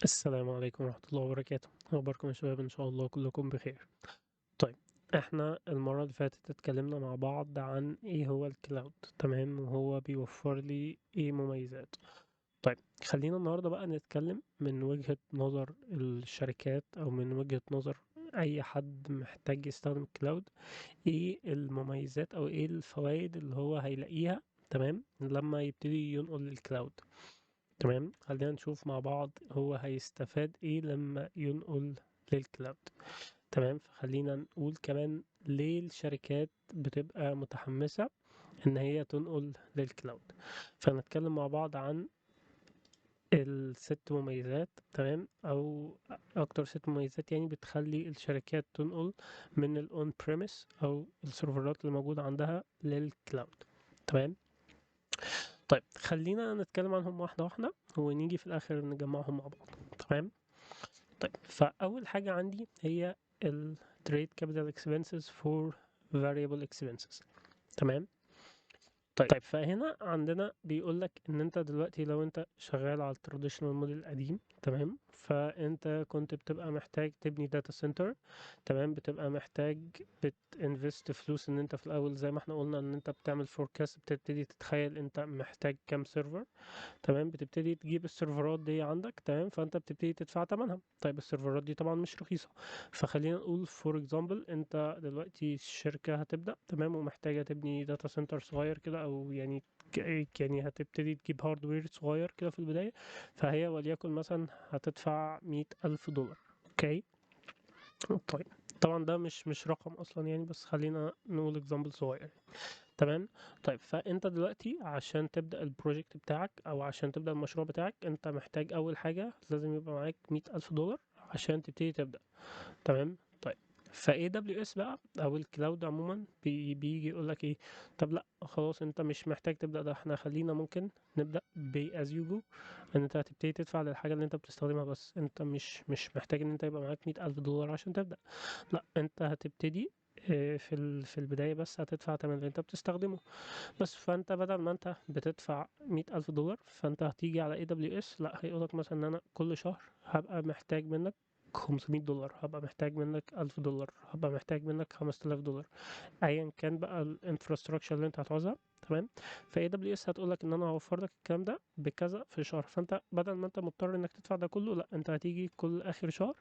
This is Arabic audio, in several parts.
السلام عليكم ورحمة الله وبركاته. أخباركم يا شباب؟ إن شاء الله كلكم بخير. طيب، احنا المرة اللي فاتت اتكلمنا مع بعض عن ايه هو الكلاود، تمام، وهو بيوفر لي ايه مميزات. طيب، خلينا النهاردة بقى نتكلم من وجهة نظر الشركات أو من وجهة نظر أي حد محتاج يستخدم الكلاود. ايه المميزات أو ايه الفوائد اللي هو هيلاقيها، تمام، لما يبتدي ينقل للكلاود. تمام، خلينا نشوف مع بعض هو هيستفاد ايه لما ينقل للكلاود. تمام، فخلينا نقول كمان ليه الشركات بتبقى متحمسة ان هي تنقل للكلاود. فنتكلم مع بعض عن الست مميزات، تمام، او اكتر ست مميزات يعني بتخلي الشركات تنقل من الاون بريمس او السيرفرات اللي موجودة عندها للكلاود. تمام. طيب، خلينا نتكلم عنهم واحدة واحدة ونيجي في الآخر نجمعهم مع بعض. تمام. طيب، فأول حاجة عندي هي ال Trade Capital Expenses for Variable Expenses. تمام. طيب، فهنا عندنا بيقول لك ان انت دلوقتي لو انت شغال على التراديشنال موديل القديم، تمام، فانت كنت بتبقى محتاج تبني داتا سنتر. تمام، بتبقى محتاج بتنفست فلوس ان انت في الاول زي ما احنا قلنا ان انت بتعمل فوركاست، بتبتدي تتخيل انت محتاج كام سيرفر. تمام، بتبتدي تجيب السيرفرات دي عندك، تمام، فانت بتبتدي تدفع ثمنها. طيب، السيرفرات دي طبعا مش رخيصة. فخلينا نقول فور اكزامبل انت دلوقتي الشركة هتبدأ، تمام، ومحتاجة تبني داتا سنتر صغير كده، او يعني يعني هتبتدي تجيب هاردوير صغير كده في البداية. فهي وليكن مثلا هتدفع 100,000 دولار. اوكي. طيب، طبعا ده مش رقم اصلا يعني، بس خلينا نقول اكزامبل صغير. تمام. طيب، فانت دلوقتي عشان تبدأ البروجكت بتاعك او عشان تبدأ المشروع بتاعك، انت محتاج اول حاجة لازم يبقى معاك 100,000 دولار عشان تبتدي تبدأ. تمام. طيب، ف AWS بقى او الكلاود عموما بيجي يقول لك ايه؟ طب لا خلاص، انت مش محتاج تبدأ ده، احنا خلينا ممكن نبدأ ب as you go. ان انت هتبتدي تدفع للحاجة اللي انت بتستخدمها، بس انت مش محتاج ان انت يبقى معاك 100,000 دولار عشان تبدأ. لا، انت هتبتدي في البداية بس هتدفع تمن اللي انت بتستخدمه بس. فانت بدل ما انت بتدفع 100,000 دولار، فانت هتيجي على AWS، لا هيقولك مثلا ان انا كل شهر هبقى محتاج منك 500 دولار، هبقى محتاج منك 1000 دولار، هبقى محتاج منك 5000 دولار، ايا كان بقى الانفراستراكشر اللي انت هتعوزها. تمام. ف AWS هتقولك ان انا هوفر لك الكلام ده بكذا في الشهر. فانت بدل ما انت مضطر انك تدفع ده كله، لا انت هتيجي كل اخر شهر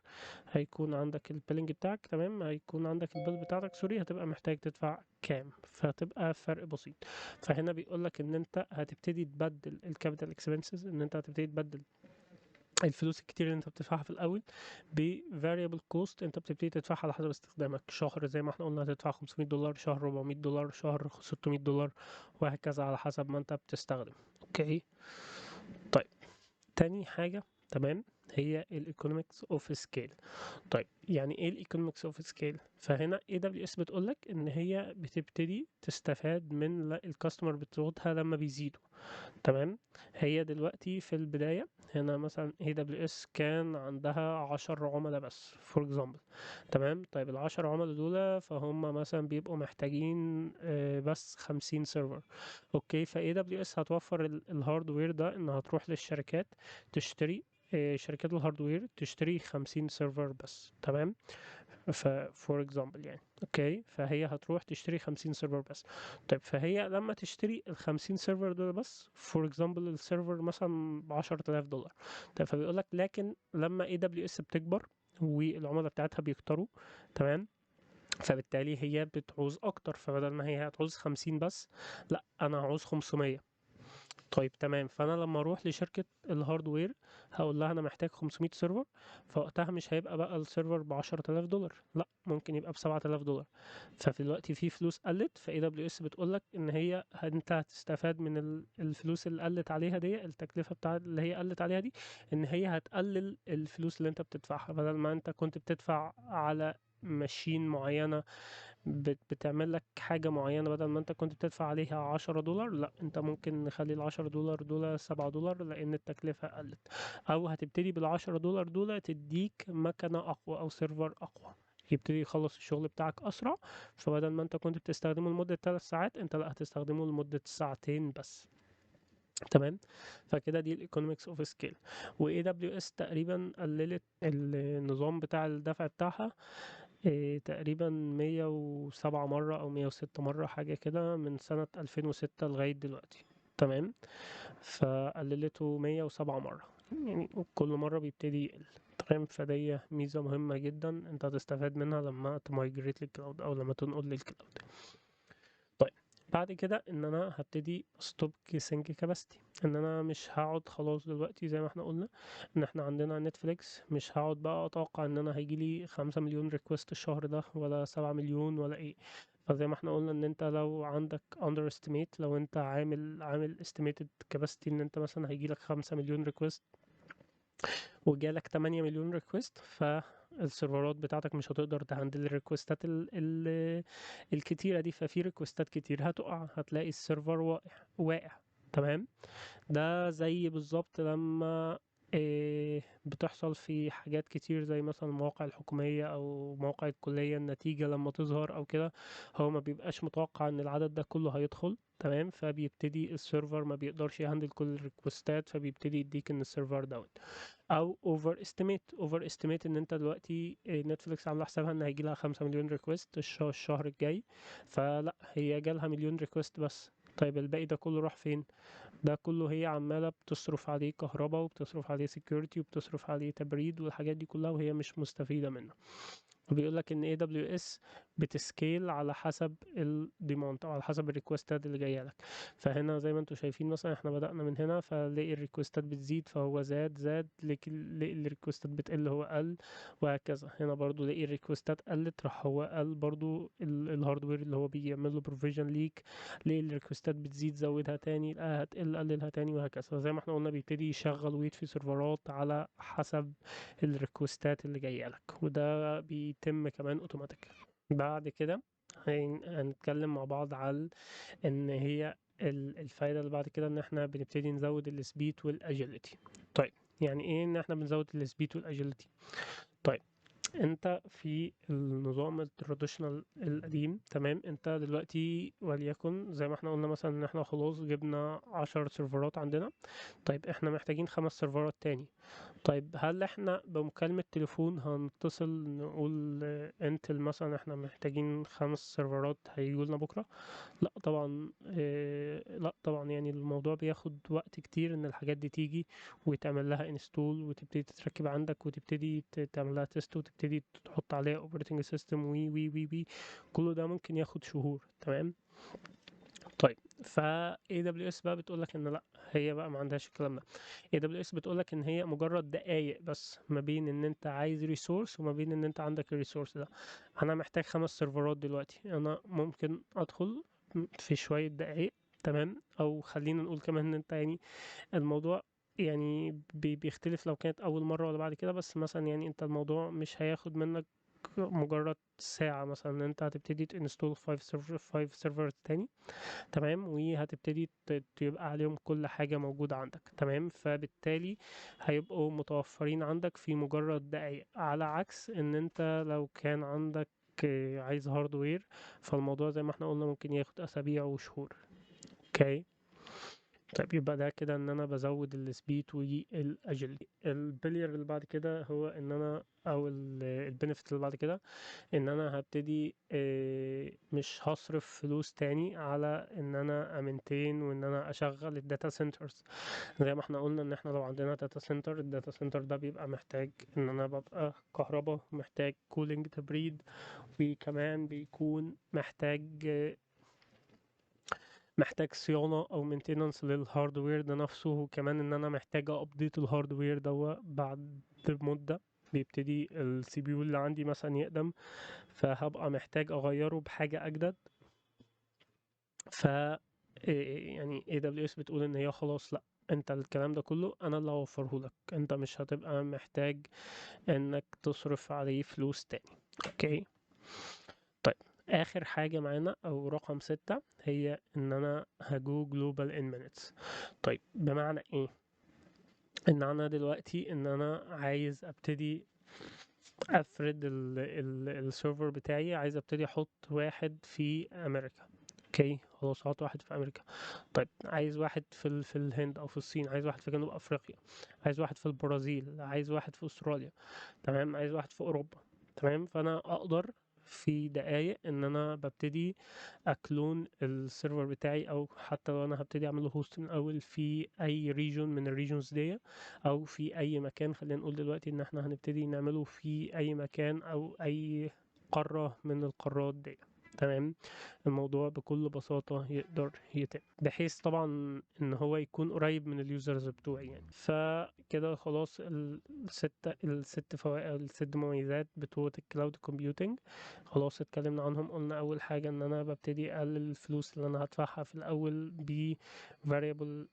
هيكون عندك البيلنج بتاعك، تمام، هيكون عندك البيل بتاعتك، سوري، هتبقى محتاج تدفع كام، فهتبقى فرق بسيط. فهنا بيقولك ان انت هتبتدي تبدل الكابيتال اكسبنسز، ان انت هتبتدي تبدل الفلوس الكتير اللي انت بتدفعها في الاول ب variable cost انت بتبتدي تدفعها على حسب استخدامك. شهر زي ما احنا قلنا هتدفع 500 دولار، شهر 400 دولار، شهر 600 دولار، وهكذا على حسب ما انت بتستخدم. اوكي. طيب، تاني حاجة، تمام، هي الايكونومكس اوف سكيل. طيب، يعني ايه الايكونومكس اوف سكيل؟ فهنا AWS بتقولك ان هي بتبتدي تستفاد من الكاستمر بتوعها لما بيزيدوا. تمام. هي دلوقتي في البداية هنا مثلا AWS كان عندها 10 عملاء بس فور example. تمام. طيب، ال10 عملاء دول فهم مثلا بيبقوا محتاجين بس 50 سيرفر. اوكي. ف AWS هتوفر الهاردوير ده انها تروح للشركات تشتري، شركات الهاردوير تشتري 50 سيرفر بس. تمام. ف for example يعني، اوكي، فهي هتروح تشتري 50 سيرفر بس. طيب، فهي لما تشتري ال 50 سيرفر دول بس for example السيرفر مثلا ب 10,000 دولار. طيب، فبيقول لك لكن لما AWS بتكبر والعملاء بتاعتها بيكتروا، تمام، فبالتالي هي بتعوز اكتر، فبدل ما هي هتعوز 50 بس، لا انا هعوز 500. طيب، تمام، فانا لما اروح لشركه الهاردوير هقول لها انا محتاج 500 سيرفر، فوقتها مش هيبقى بقى السيرفر ب 10,000 دولار، لا ممكن يبقى ب 7,000 دولار. ففي الوقت في فلوس قلت، ف AWS بتقول لك ان هي انت هتستفاد من الفلوس اللي قلت عليها دي، التكلفه بتاع اللي هي قلت عليها دي، ان هي هتقلل الفلوس اللي انت بتدفعها. بدل ما انت كنت بتدفع على ماشين معينة بتعمل لك حاجة معينة، بدل ما انت كنت بتدفع عليها 10 دولار، لا انت ممكن نخلي ال10 دولار دول 7 دولار لأن التكلفة قلت. أو هتبتدي ب10 دولار دول تديك مكنة أقوى أو سيرفر أقوى يبتدي يخلص الشغل بتاعك أسرع. فبدل ما انت كنت بتستخدمه لمدة 3 ساعات، انت لا هتستخدمه لمدة ساعتين بس. تمام. فكده دي الايكونومكس اوف سكيل. و AWS تقريبا قللت النظام بتاع الدفع بتاعها تقريبا 107 مرة أو 106 مرة حاجة كده من سنة 2006 لغاية دلوقتي. تمام. فقللته 107 مرة، يعني كل مرة بيبتدي يقل. تمام. فدي ميزة مهمة جدا انت هتستفاد منها لما تمايجريت للكلاود او لما تنقل للكلاود. طيب، بعد كده ان انا هبتدي ستوب كيسنج كاباسيتي، ان انا مش هقعد خلاص دلوقتي زي ما احنا قلنا ان احنا عندنا نتفليكس، مش هقعد بقى اتوقع ان انا هيجيلي 5 مليون ريكوست الشهر ده ولا 7 مليون ولا ايه. فزي ما احنا قلنا ان انت لو عندك underestimate، لو انت عامل estimated capacity ان انت مثلا هيجيلك 5 مليون ريكوست وجالك 8 مليون ريكوست، فالسيرفرات بتاعتك مش هتقدر تهندل الريكوستات الكتيرة دي. ففي ريكوستات كتير هتقع، هتلاقي السيرفر واقع. تمام. ده زي بالظبط لما بتحصل في حاجات كتير زي مثلا المواقع الحكومية أو مواقع الكلية، النتيجة لما تظهر أو كده هو ما بيبقاش متوقع إن العدد ده كله هيدخل. تمام. فبيبتدي السيرفر ما بيقدرش يهندل كل الريكوستات، فبيبتدي يديك إن السيرفر داون. او اوفر استيميت ان انت دلوقتي نتفليكس عامله حسابها ان هيجي لها 5 مليون ريكوست الشهر الجاي، فلا هي جالها مليون ريكوست بس. طيب الباقي ده كله راح فين؟ ده كله هي عمالة بتصرف عليه كهرباء وبتصرف عليه security وبتصرف عليه تبريد والحاجات دي كلها وهي مش مستفيدة منه. وبيقول لك ان AWS بتسكيل على حسب الديماند او على حسب الريكوستات اللي جايه لك. فهنا زي ما انتم شايفين مثلا احنا بدأنا من هنا، فلاقي الريكوستات بتزيد فهو زاد، لاقي الريكوستات بتقل هو قل، وهكذا. هنا برضو لاقي الريكوستات قلت راح هو قل برضو الهاردوير اللي هو بيعمل له بروفيجن ليك. لاقي الريكوستات بتزيد زودها تاني، لقاها هتقل قللها تاني، وهكذا. زي ما احنا قلنا بيبتدي يشغل ويت في سيرفرات على حسب الريكوستات اللي جايه لك، وده بيتم كمان اوتوماتيك. بعد كده هنتكلم مع بعض على ان هي الفايدة اللي بعد كده ان احنا بنبتدي نزود السبيد والاجيلتي. طيب، يعني ايه ان احنا بنزود السبيد والاجيلتي؟ طيب، انت في النظام التراديشنال القديم، تمام، انت دلوقتي وليكن زي ما احنا قلنا مثلا ان احنا خلاص جبنا 10 سيرفرات عندنا. طيب احنا محتاجين 5 سيرفرات تاني. طيب هل احنا بمكالمة تليفون هنتصل نقول انتل مثلا احنا محتاجين 5 سيرفرات هيجولنا بكرة؟ لا طبعا. لا طبعا، يعني الموضوع بياخد وقت كتير ان الحاجات دي تيجي ويتعمل لها انستول وتبتدي تتركب عندك وتبتدي تعمل لها تيست وتبتدي تحط عليها اوبريتنج سيستم وي وي وي وي كله ده ممكن ياخد شهور. تمام. طيب، ف AWS بقى بتقول لك ان لا، هي بقى ما عندهاش الكلام ده. AWS بتقول لك ان هي مجرد دقايق بس ما بين ان انت عايز ريسورس وما بين ان انت عندك الريسورس ده. انا محتاج 5 سيرفرات دلوقتي، انا ممكن ادخل في شوية دقايق. تمام. او خلينا نقول كمان ان انت يعني الموضوع يعني بيختلف لو كانت اول مرة ولا بعد كده، بس مثلا يعني انت الموضوع مش هياخد منك مجرد ساعة مثلا ان انت هتبتدي تنستول 5 سيرفرز تاني. تمام. وهتبتدي يبقى عليهم كل حاجة موجودة عندك. تمام. فبالتالي هيبقوا متوفرين عندك في مجرد دقايق، على عكس ان انت لو كان عندك عايز هاردوير، فالموضوع زي ما احنا قلنا ممكن ياخد اسابيع وشهور. اوكي. طيب يبقى ده كده ان انا بزود السبيد والاجيلتي. البلير اللي بعد كده هو ان انا او البنفيت اللي بعد كده ان انا هبتدي مش هصرف فلوس تاني على ان انا امنتين وان انا اشغل الداتا سنترز. زي ما احنا قلنا ان احنا لو عندنا داتا سنتر، الداتا سنتر ده بيبقى محتاج ان انا ببقى كهرباء، محتاج كولينج تبريد، وكمان بيكون محتاج صيانة او مينتيننس للهاردوير ده نفسه، وكمان ان انا محتاج ابديت الهاردوير ده بعد مدة. بيبتدي السي بي يو اللي عندي مثلا يقدم، فهبقى محتاج اغيره بحاجة اجدد. ف يعني AWS بتقول ان هي خلاص لا، انت الكلام ده كله انا اللي هوفره لك، انت مش هتبقى محتاج انك تصرف عليه فلوس تاني. اوكي. طيب، اخر حاجة معانا او رقم 6 هي ان انا هجو global in minutes. طيب بمعنى ايه؟ ان انا دلوقتي ان انا عايز ابتدي افرد السيرفر بتاعي، عايز ابتدي احط واحد في امريكا. اوكي خلاص هات واحد في امريكا. طيب عايز واحد في الهند او في الصين، عايز واحد في جنوب افريقيا، عايز واحد في البرازيل، عايز واحد في استراليا، تمام، عايز واحد في اوروبا، تمام. فانا اقدر في دقايق ان انا ببتدي اكلون السيرفر بتاعي، او حتى لو انا هبتدي اعمله هوست من الاول في اي ريجون من الريجونز دي، او في اي مكان. خلينا نقول دلوقتي ان احنا هنبتدي نعمله في اي مكان او اي قارة من القارات دي، تمام. الموضوع بكل بساطة يقدر يتم، بحيث طبعا ان هو يكون قريب من اليوزرز بتوعي يعني. فكده خلاص الست فوائد، الست مميزات بتوع الكلاود كومبيوتنج خلاص اتكلمنا عنهم. قلنا اول حاجة ان انا ببتدي اقلل الفلوس اللي انا هدفعها في الاول ب variable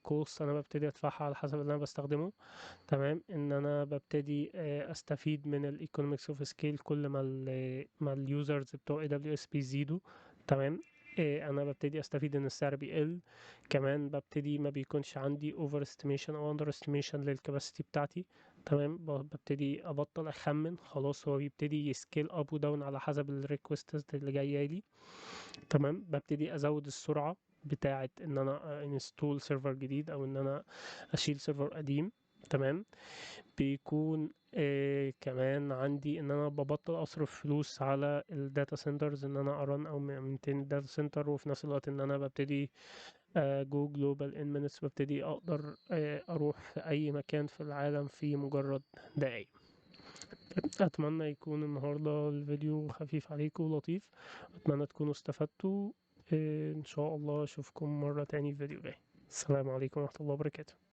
cost، انا ببتدي ادفعها على حسب اللي انا بستخدمه، تمام. ان انا ببتدي استفيد من الايكونومكس اوف سكيل كل ما اليوزرز بتوع AWS بيزيدوا، تمام. انا ببتدي استفيد ان السعر بيقل. كمان ببتدي ما بيكونش عندي اوفر استيميشن او اندر استيميشن للكباسيتي بتاعتي، تمام. ببتدي ابطل اخمن، خلاص هو بيبتدي يسكيل اب وداون على حسب الريكوست اللي جايه لي، تمام. ببتدي ازود السرعه بتاعه ان انا انستول سيرفر جديد او ان انا اشيل سيرفر قديم، تمام. بيكون كمان عندي ان انا ببطل اصرف فلوس على الداتا سنترز، ان انا ارن او مينتين الداتا سنتر، وفي نفس الوقت ان انا ببتدي جو جلوبال ان مينتس، ببتدي اقدر اروح في اي مكان في العالم في مجرد دقايق. اتمنى يكون النهارده الفيديو خفيف عليكم ولطيف، اتمنى تكونوا استفدتوا. ان شاء الله اشوفكم مرة تاني في فيديو جاي. السلام عليكم ورحمة الله وبركاته.